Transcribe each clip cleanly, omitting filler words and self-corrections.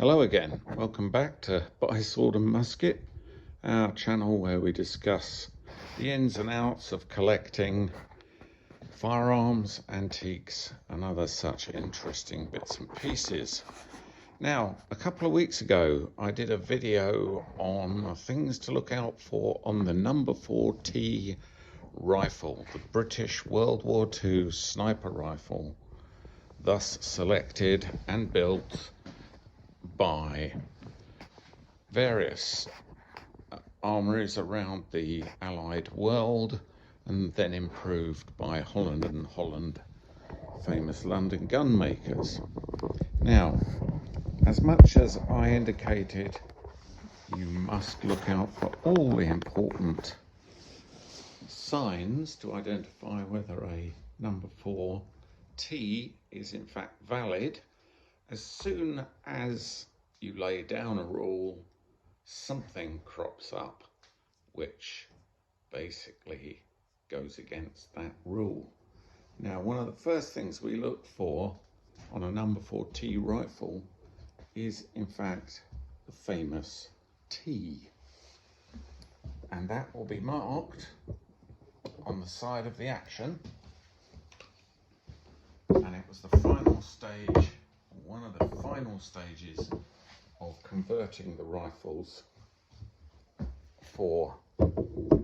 Hello again, welcome back to Buy Sword and Musket, our channel where we discuss the ins and outs of collecting firearms, antiques and other such interesting bits and pieces. Now, a couple of weeks ago I did a video on things to look out for on the number 4T rifle, the British World War II sniper rifle, thus selected and built by various armories around the Allied world and then improved by Holland and Holland, famous London gun makers. Now, as much as I indicated, you must look out for all the important signs to identify whether a number 4T is in fact valid. As soon as you lay down a rule, something crops up which basically goes against that rule. Now, one of the first things we look for on a number 4T rifle is in fact the famous T, and that will be marked on the side of the action, and it was the final stage, one of the final stages of converting the rifles for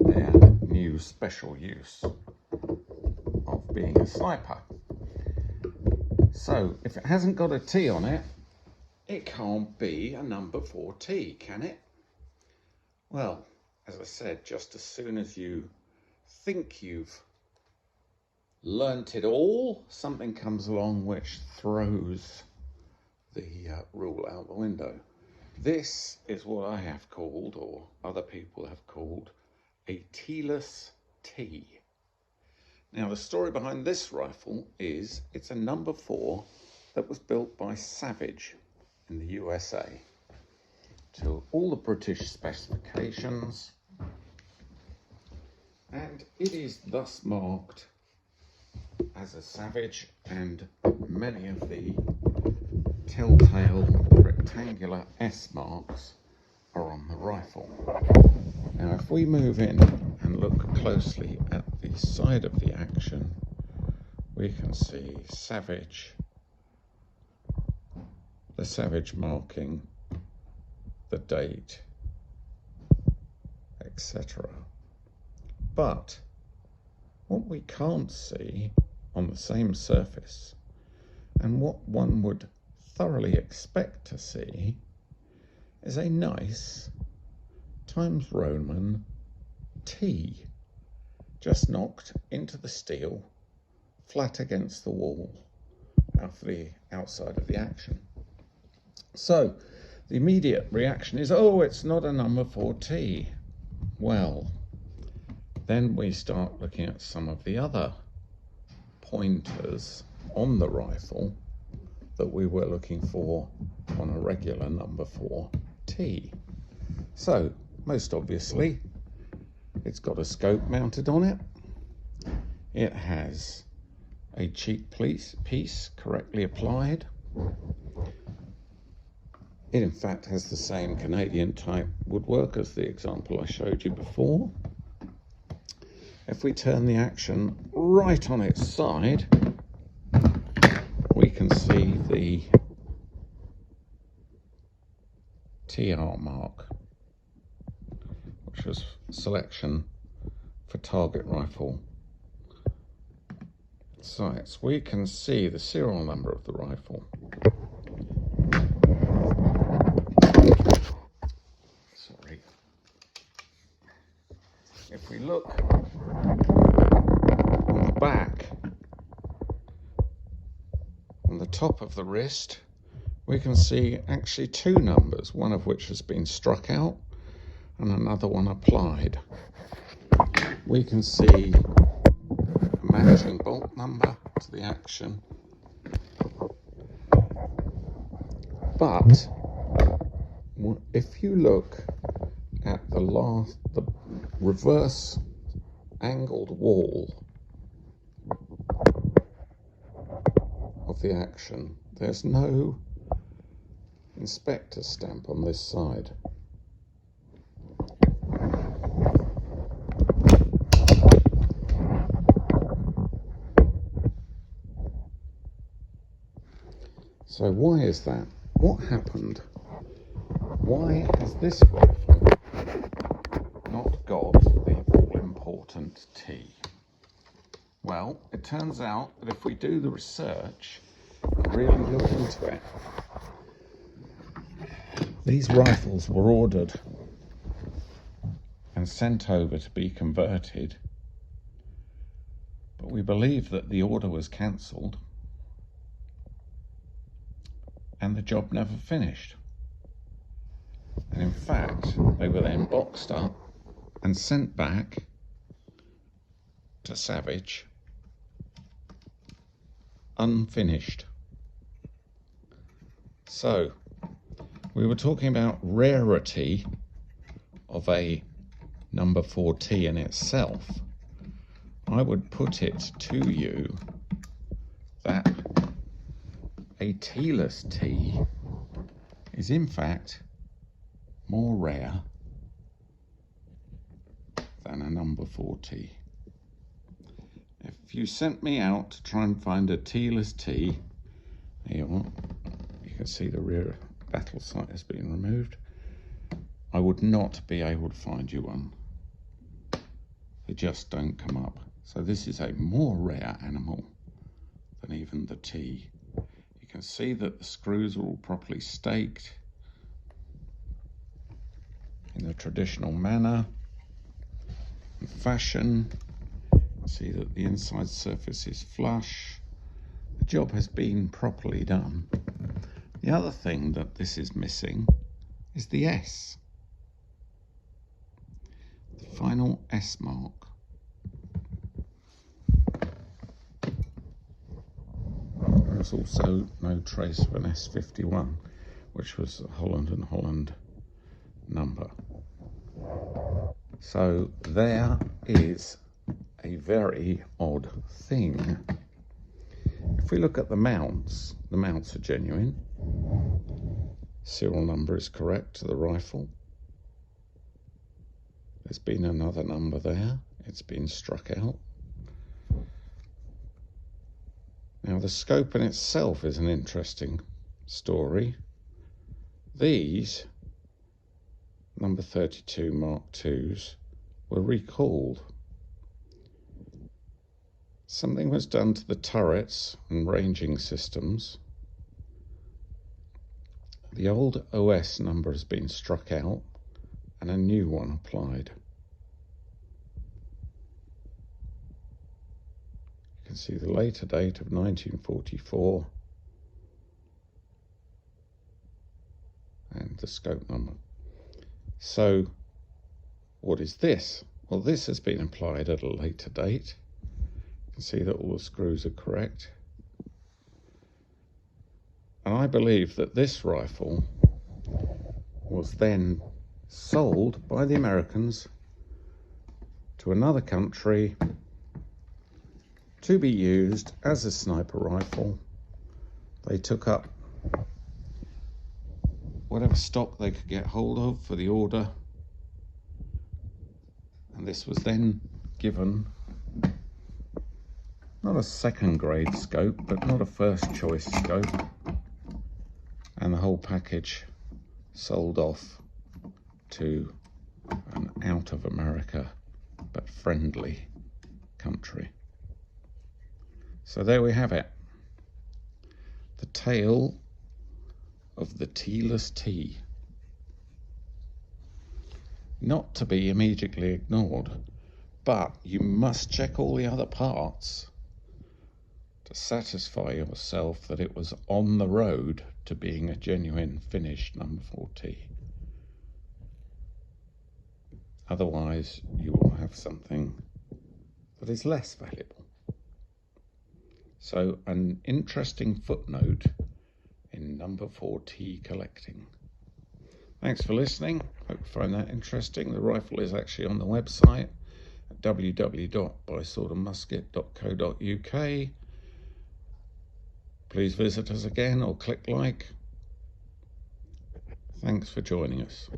their new special use of being a sniper. So if it hasn't got a T on it, it can't be a number 4T, can it? Well, as I said, just as soon as you think you've learnt it all, something comes along which throws the rule out the window. This is what I have called, or other people have called, a T-less T. Now, the story behind this rifle is it's a number 4 that was built by Savage in the USA to all the British specifications, and it is thus marked as a Savage, and many of the telltale rectangular S marks are on the rifle. Now, if we move in and look closely at the side of the action, we can see Savage, the Savage marking, the date, etc. But what we can't see on the same surface, and what one would thoroughly expect to see, is a nice Times Roman T, just knocked into the steel, flat against the wall, out the outside of the action. So the immediate reaction is, oh, it's not a number 4T. Well, then we start looking at some of the other pointers on the rifle that we were looking for on a regular number 4T. So, most obviously, it's got a scope mounted on it. It has a cheek piece correctly applied. It in fact has the same Canadian type woodwork as the example I showed you before. If we turn the action right on its side, we can see the TR mark, which was selection for target rifle sights. We can see the serial number of the rifle. Sorry. If we look on the back, on the top of the wrist, we can see actually two numbers, one of which has been struck out and another one applied. We can see a matching bolt number to the action, but if you look at the reverse angled wall of the action, there's no inspector stamp on this side. So why is that? What happened? Why has this rifle not got the all-important T? Well, it turns out that if we do the research, really look into it, these rifles were ordered and sent over to be converted, but we believe that the order was cancelled and the job never finished. And in fact, they were then boxed up and sent back to Savage unfinished. So we were talking about rarity of a number 4T in itself. I would put it to you that a T-less T is in fact more rare than a number 4T. If you sent me out to try and find a T-less T, here you are, you can see the rear battle sight has been removed, I would not be able to find you one. They just don't come up. So this is a more rare animal than even the T. You can see that the screws are all properly staked in the traditional manner and fashion. See that the inside surface is flush. The job has been properly done. The other thing that this is missing is the S. The final S mark. There's also no trace of an S51, which was a Holland and Holland number. So there is a very odd thing. If we look at the mounts are genuine. Serial number is correct to the rifle. There's been another number there. It's been struck out. Now the scope in itself is an interesting story. These number 32 Mark IIs were recalled. Something was done to the turrets and ranging systems. The old OS number has been struck out and a new one applied. You can see the later date of 1944 and the scope number. So what is this? Well, this has been applied at a later date. You can see that all the screws are correct. And I believe that this rifle was then sold by the Americans to another country to be used as a sniper rifle. They took up whatever stock they could get hold of for the order, and this was then given not a second grade scope, but not a first choice scope, and the whole package sold off to an out of America but friendly country. So there we have it, the tale of the T-less T. Not to be immediately ignored, but you must check all the other parts to satisfy yourself that it was on the road to being a genuine finished number 4T. Otherwise, you will have something that is less valuable. So, an interesting footnote in number 4T collecting. Thanks for listening. Hope you find that interesting. The rifle is actually on the website at www.byswordandmusket.co.uk. Please visit us again or click like. Thanks for joining us.